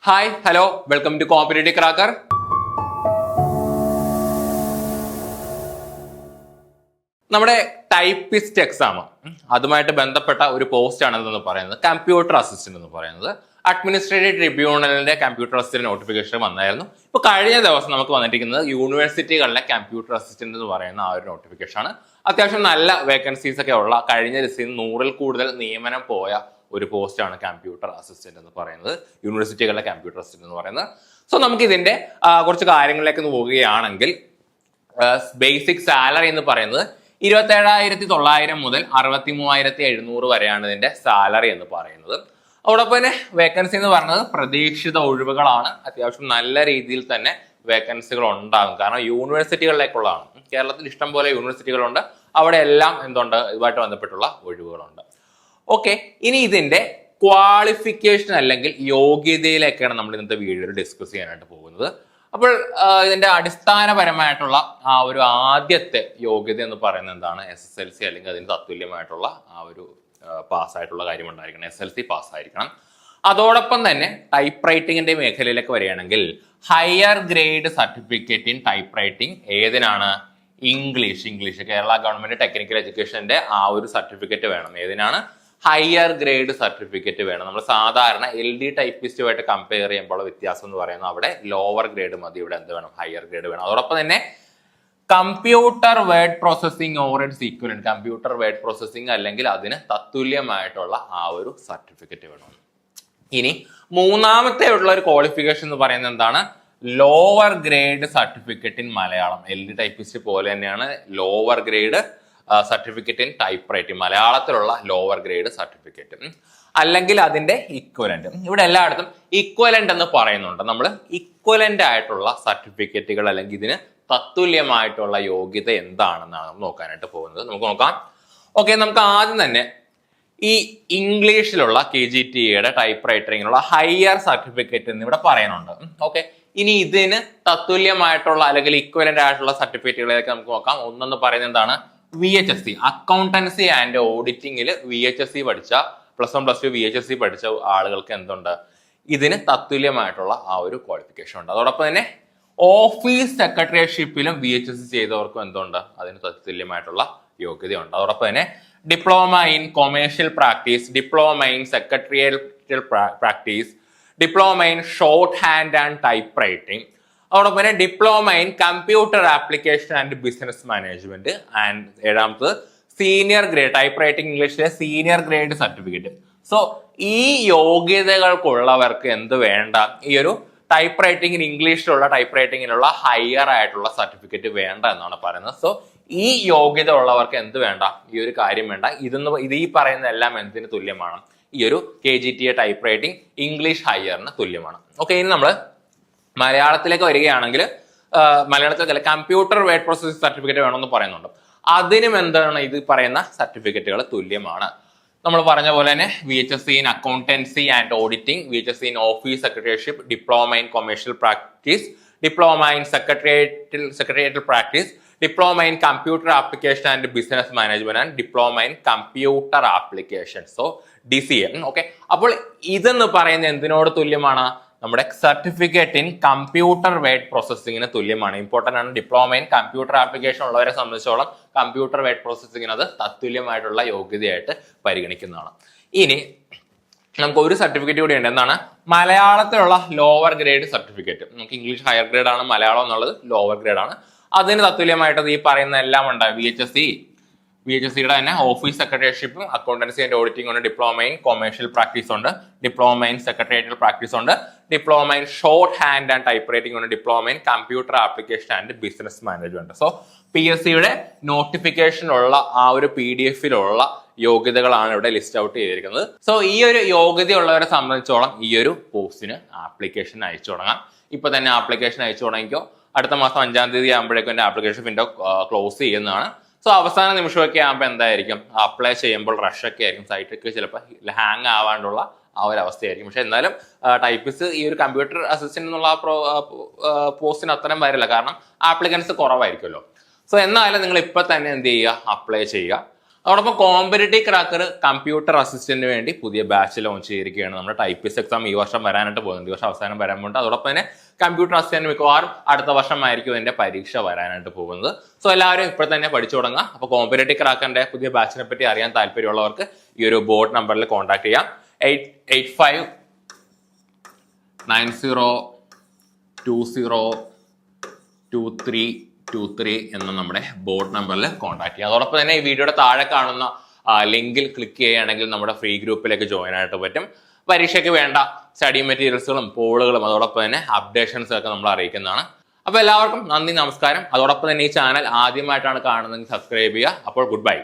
Hi hello welcome to competitive cracker. നമ്മുടെ typist exam അതുമായിട്ട് ബന്ധപ്പെട്ട ഒരു പോസ്റ്റ് ആണെന്ന് പറയുന്നത് കമ്പ്യൂട്ടർ അസിസ്റ്റന്റ് എന്ന് പറയുന്നത്. അഡ്മിനിസ്ട്രേറ്റീവ് ട്രിബ്യൂണലിന്റെ കമ്പ്യൂട്ടർ അസിസ്റ്റന്റ് നോട്ടിഫിക്കേഷൻ വന്നായിരുന്നു. ഇപ്പൊ കഴിഞ്ഞ ദിവസം നമുക്ക് വന്നിരിക്കുന്നത് യൂണിവേഴ്സിറ്റികളിലെ കമ്പ്യൂട്ടർ അസിസ്റ്റന്റ് എന്ന് പറയുന്ന ആ ഒരു നോട്ടിഫിക്കേഷൻ ആണ്. അത്യാവശ്യം നല്ല വേക്കൻസീസ് ഒക്കെ ഉള്ള കഴിഞ്ഞ ലിസ്റ്റിൽ 100-ൽ കൂടുതൽ നിയമനം പോയ ഒരു പോസ്റ്റാണ് കമ്പ്യൂട്ടർ അസിസ്റ്റന്റ് എന്ന് പറയുന്നത്, യൂണിവേഴ്സിറ്റികളിലെ കമ്പ്യൂട്ടർ അസിസ്റ്റന്റ് എന്ന് പറയുന്നത്. സോ നമുക്ക് ഇതിന്റെ കുറച്ച് കാര്യങ്ങളിലേക്ക് പോവുകയാണെങ്കിൽ ബേസിക് സാലറി എന്ന് പറയുന്നത് 27,900 മുതൽ 63,700 വരെയാണ് ഇതിന്റെ സാലറി എന്ന് പറയുന്നത്. അതോടൊപ്പം തന്നെ വേക്കൻസി എന്ന് പറയുന്നത് പ്രതീക്ഷിത ഒഴിവുകളാണ്. അത്യാവശ്യം നല്ല രീതിയിൽ തന്നെ വേക്കൻസികൾ ഉണ്ടാകും, കാരണം യൂണിവേഴ്സിറ്റികളിലേക്കുള്ളതാണ്. കേരളത്തിൽ ഇഷ്ടം പോലെ യൂണിവേഴ്സിറ്റികളുണ്ട്, അവിടെ എല്ലാം എന്തുണ്ട്, ഇതുമായിട്ട് ബന്ധപ്പെട്ടുള്ള ഒഴിവുകളുണ്ട്. ഓക്കെ, ഇനി ഇതിന്റെ ക്വാളിഫിക്കേഷൻ അല്ലെങ്കിൽ യോഗ്യതയിലേക്കാണ് നമ്മൾ ഇന്നത്തെ വീഡിയോയിൽ ഡിസ്കസ് ചെയ്യാനായിട്ട് പോകുന്നത്. അപ്പോൾ ഇതിന്റെ അടിസ്ഥാനപരമായിട്ടുള്ള ആ ഒരു ആദ്യത്തെ യോഗ്യത എന്ന് പറയുന്നത് എന്താണ്? SSLC അല്ലെങ്കിൽ അതിന് തത്തുല്യമായിട്ടുള്ള ആ ഒരു പാസ്സായിട്ടുള്ള കാര്യം ഉണ്ടായിരിക്കണം, SLC പാസ്സായിരിക്കണം. അതോടൊപ്പം തന്നെ ടൈപ്പ് റൈറ്റിംഗിന്റെ മേഖലയിലേക്ക് വരികയാണെങ്കിൽ higher grade certificate in type writing ഏതിനാണ്? ഇംഗ്ലീഷ് കേരള ഗവൺമെന്റ് ടെക്നിക്കൽ എഡ്യൂക്കേഷന്റെ ആ ഒരു സർട്ടിഫിക്കറ്റ് വേണം. ഏതിനാണ്? ഹയർ ഗ്രേഡ് സർട്ടിഫിക്കറ്റ് വേണം. നമ്മൾ സാധാരണ LD ടൈപ്പിസ്റ്റുമായിട്ട് കമ്പയർ ചെയ്യുമ്പോൾ വ്യത്യാസം എന്ന് പറയുന്നത് അവിടെ ലോവർ ഗ്രേഡ് മതി, ഇവിടെ എന്ത് വേണം? ഹയർ ഗ്രേഡ് വേണം. അതോടൊപ്പം തന്നെ computer word processing or it's equivalent, computer word processing അല്ലെങ്കിൽ അതിന് തത്തുല്യമായിട്ടുള്ള ആ ഒരു സർട്ടിഫിക്കറ്റ് വേണം. ഇനി മൂന്നാമത്തെ ഉള്ള ഒരു ക്വാളിഫിക്കേഷൻ എന്ന് പറയുന്നത് എന്താണ്? Lower grade certificate in Malayalam. LD typist പോലെ തന്നെയാണ് lower grade certificate in type writing, മലയാളത്തിലുള്ള ലോവർ ഗ്രേഡ് സർട്ടിഫിക്കറ്റ് അല്ലെങ്കിൽ അതിന്റെ ഇക്വലന്റ്. ഇവിടെ എല്ലായിടത്തും ഇക്വലന്റ് എന്ന് പറയുന്നുണ്ട്. നമ്മൾ ഇക്വലന്റ് ആയിട്ടുള്ള സർട്ടിഫിക്കറ്റുകൾ അല്ലെങ്കിൽ ഇതിന് തത്തുല്യമായിട്ടുള്ള യോഗ്യത എന്താണെന്നാണ് നമ്മൾ നോക്കാനായിട്ട് പോകുന്നത്. നമുക്ക് നോക്കാം. ഓക്കെ, നമുക്ക് ആദ്യം തന്നെ ഈ ഇംഗ്ലീഷിലുള്ള KGTAയുടെ ടൈപ്പ് റൈറ്റിംഗിലുള്ള ഹയർ സർട്ടിഫിക്കറ്റ് എന്ന് ഇവിടെ പറയുന്നുണ്ട്. ഓക്കെ, ഇനി ഇതിന് തത്തുല്യമായിട്ടുള്ള അല്ലെങ്കിൽ ഇക്വലന്റ് ആയിട്ടുള്ള സർട്ടിഫിക്കറ്റുകളിലേക്ക് നമുക്ക് നോക്കാം. ഒന്നെന്ന് പറയുന്നത് എന്താണ്? VHSC, അക്കൗണ്ടൻസി ആൻഡ് ഓഡിറ്റിംഗിൽ VHSC പഠിച്ച +1 +2 VHSC പഠിച്ച ആളുകൾക്ക് എന്തുണ്ട്? ഇതിന് തത്തുല്യമായിട്ടുള്ള ആ ഒരു ക്വാളിഫിക്കേഷൻ ഉണ്ട്. അതോടൊപ്പം തന്നെ ഓഫീസ് സെക്രട്ടറിഷിപ്പിലും VHSC ചെയ്തവർക്കും എന്തുണ്ട്? അതിന് തത്തുല്യമായിട്ടുള്ള യോഗ്യതയുണ്ട്. അതോടൊപ്പം തന്നെ diploma in commercial practice, diploma in secretarial practice, diploma in shorthand and type writing, അതോടൊപ്പം തന്നെ diploma in computer application and business management, and ഏഴാമത് സീനിയർ ഗ്രേഡ് ടൈപ്പ് റൈറ്റിംഗ് ഇംഗ്ലീഷിലെ സീനിയർ ഗ്രേഡ് സർട്ടിഫിക്കറ്റ്. സോ ഈ യോഗ്യതകൾക്കുള്ളവർക്ക് എന്ത് വേണ്ട? ഈ ഒരു ടൈപ്പ് റൈറ്റിംഗിന് ഇംഗ്ലീഷിലുള്ള ടൈപ്പ് റൈറ്റിംഗിലുള്ള ഹയർ ആയിട്ടുള്ള സർട്ടിഫിക്കറ്റ് വേണ്ട എന്നാണ് പറയുന്നത്. സോ ഈ യോഗ്യത ഉള്ളവർക്ക് എന്ത് വേണ്ട? ഈ ഒരു കാര്യം വേണ്ട. ഇത് ഈ പറയുന്ന എല്ലാം എന്തിന് തുല്യമാണ്? ഈ ഒരു KGTA ടൈപ്പ് റൈറ്റിംഗ് ഇംഗ്ലീഷ് ഹയറിന് തുല്യമാണ്. ഓക്കെ, ഇനി നമ്മൾ മലയാളത്തിലേക്ക് വരികയാണെങ്കിൽ മലയാളത്തിലേക്കല്ല, കമ്പ്യൂട്ടർ വേർഡ് പ്രോസസ്സിംഗ് സർട്ടിഫിക്കറ്റ് വേണമെന്ന് പറയുന്നുണ്ട്. അതിനും എന്താണ് ഇത് പറയുന്ന സർട്ടിഫിക്കറ്റുകൾ തുല്യമാണ്. നമ്മൾ പറഞ്ഞ പോലെ തന്നെ VHSC in accountancy and auditing, VHSC in office secretaryship, diploma in commercial practice, diploma in secretarial practice, diploma in computer application and business management, and diploma in computer application, so DCA. Okay, അപ്പോൾ ഇതെന്ന് പറയുന്നത് എന്തിനോട് തുല്യമാണ്? നമ്മുടെ certificate in computer word പ്രോസസ്സിങ്ങിന് തുല്യമാണ്. Important ആണ്. Diploma in computer application ഉള്ളവരെ സംബന്ധിച്ചോളം computer word പ്രോസസ്സിങ്ങിന് അത് തത്തുല്യമായിട്ടുള്ള യോഗ്യതയായിട്ട് പരിഗണിക്കുന്നതാണ്. ഇനി നമുക്ക് ഒരു സർട്ടിഫിക്കറ്റ് കൂടി ഉണ്ട്. എന്താണ്? മലയാളത്തിലുള്ള ലോവർ ഗ്രേഡ് സർട്ടിഫിക്കറ്റ്. നമുക്ക് ഇംഗ്ലീഷ് ഹയർ ഗ്രേഡ് ആണ്, മലയാളം എന്നുള്ളത് ലോവർ ഗ്രേഡ് ആണ്. അതിന് തത്തുല്യമായിട്ട് ഈ പറയുന്ന എല്ലാം ഉണ്ട്. VHSCയുടെ തന്നെ ഓഫീസ് സെക്രട്ടറിഷിപ്പും അക്കൗണ്ടൻസി ആൻഡ് ഓഡിറ്റിംഗ് ഉണ്ട്, ഡിപ്ലോമ ഇൻ കൊമേഴ്ഷ്യൽ പ്രാക്ടീസ് ഉണ്ട്, ഡിപ്ലോമ ഇൻ സെക്രട്ടേറിയൽ പ്രാക്ടീസ് ഉണ്ട്, diploma in shorthand and type writing ഉണ്ട്, diploma in computer application and business management. So PSCയുടെ നോട്ടിഫിക്കേഷനുള്ള ആ ഒരു PDF-ലുള്ള യോഗ്യതകളാണ് ഇവിടെ ലിസ്റ്റ് ഔട്ട് ചെയ്തിരിക്കുന്നത്. സോ ഈ ഒരു യോഗ്യതയുള്ളവരെ സംബന്ധിച്ചോളം ഈ ഒരു പോസ്റ്റിന് ആപ്ലിക്കേഷൻ അയച്ചു തുടങ്ങാം. ഇപ്പൊ തന്നെ ആപ്ലിക്കേഷൻ അയച്ചു തുടങ്ങിക്കോ. അടുത്ത മാസം 5-ാം തീയതി ആകുമ്പോഴേക്കും എന്റെ ആപ്ലിക്കേഷൻ വിൻഡോ ക്ലോസ് ചെയ്യുന്നതാണ്. സോ അവസാന നിമിഷമൊക്കെ ആകുമ്പോൾ എന്തായിരിക്കും? അപ്ലൈ ചെയ്യുമ്പോൾ റഷ് ഒക്കെ ആയിരിക്കും, സൈറ്റൊക്കെ ചിലപ്പോൾ ഹാങ് ആവാണ്ടുള്ള ആ ഒരു അവസ്ഥയായിരിക്കും. പക്ഷെ എന്നാലും ടൈപ്പിസ്റ്റ് ഈ ഒരു കമ്പ്യൂട്ടർ അസിസ്റ്റന്റ് എന്നുള്ള പോസ്റ്റിന് അത്രയും വരില്ല, കാരണം ആപ്ലിക്കൻസ് കുറവായിരിക്കുമല്ലോ. സോ എന്നാലും നിങ്ങൾ ഇപ്പൊ തന്നെ എന്ത് ചെയ്യുക? അപ്ലൈ ചെയ്യുക. അതോടൊപ്പം കോമ്പറ്റേറ്റീവ് ക്രാക്കർ കമ്പ്യൂട്ടർ അസിസ്റ്റന്റിന് വേണ്ടി പുതിയ ബാച്ച് ലോഞ്ച് ചെയ്തിരിക്കുകയാണ്. നമ്മുടെ ടൈപ്പിസ്റ്റ് എക്സാം ഈ വർഷം വരാനായിട്ട് പോകുന്നുണ്ട്, ഈ വർഷം അവസാനം വരാൻ പോകുന്നുണ്ട്. അതോടൊപ്പം തന്നെ കമ്പ്യൂട്ടർ അസിസ്റ്റന്റ് മിക്കവാറും അടുത്ത വർഷമായിരിക്കും അതിന്റെ പരീക്ഷ വരാനായിട്ട് പോകുന്നത്. സോ എല്ലാവരും ഇപ്പോൾ തന്നെ പഠിച്ചു തുടങ്ങുക. അപ്പോൾ കോമ്പറ്റേറ്റീവ് ക്രാക്കറിന്റെ പുതിയ ബാച്ചിനെ പറ്റി അറിയാൻ താല്പര്യമുള്ളവർക്ക് ഈ ഒരു ബോർഡ് നമ്പറിൽ കോൺടാക്ട് ചെയ്യാം. 8859020232 എന്ന നമ്മുടെ ബോർഡ് നമ്പറിൽ കോൺടാക്ട് ചെയ്യുക. അതോടൊപ്പം തന്നെ ഈ വീഡിയോയുടെ താഴെ കാണുന്ന ലിങ്കിൽ ക്ലിക്ക് ചെയ്യുകയാണെങ്കിൽ നമ്മുടെ ഫ്രീ ഗ്രൂപ്പിലേക്ക് ജോയിൻ ആയിട്ട് പറ്റും. പരീക്ഷയ്ക്ക് വേണ്ട സ്റ്റഡി മെറ്റീരിയൽസുകളും പോളുകളും അതോടൊപ്പം തന്നെ അപ്ഡേഷൻസും ഒക്കെ നമ്മൾ അറിയിക്കുന്നതാണ്. അപ്പോൾ എല്ലാവർക്കും നന്ദി, നമസ്കാരം. അതോടൊപ്പം തന്നെ ഈ ചാനൽ ആദ്യമായിട്ടാണ് കാണുന്നതെങ്കിൽ സബ്സ്ക്രൈബ് ചെയ്യുക. അപ്പോൾ ഗുഡ് ബൈ.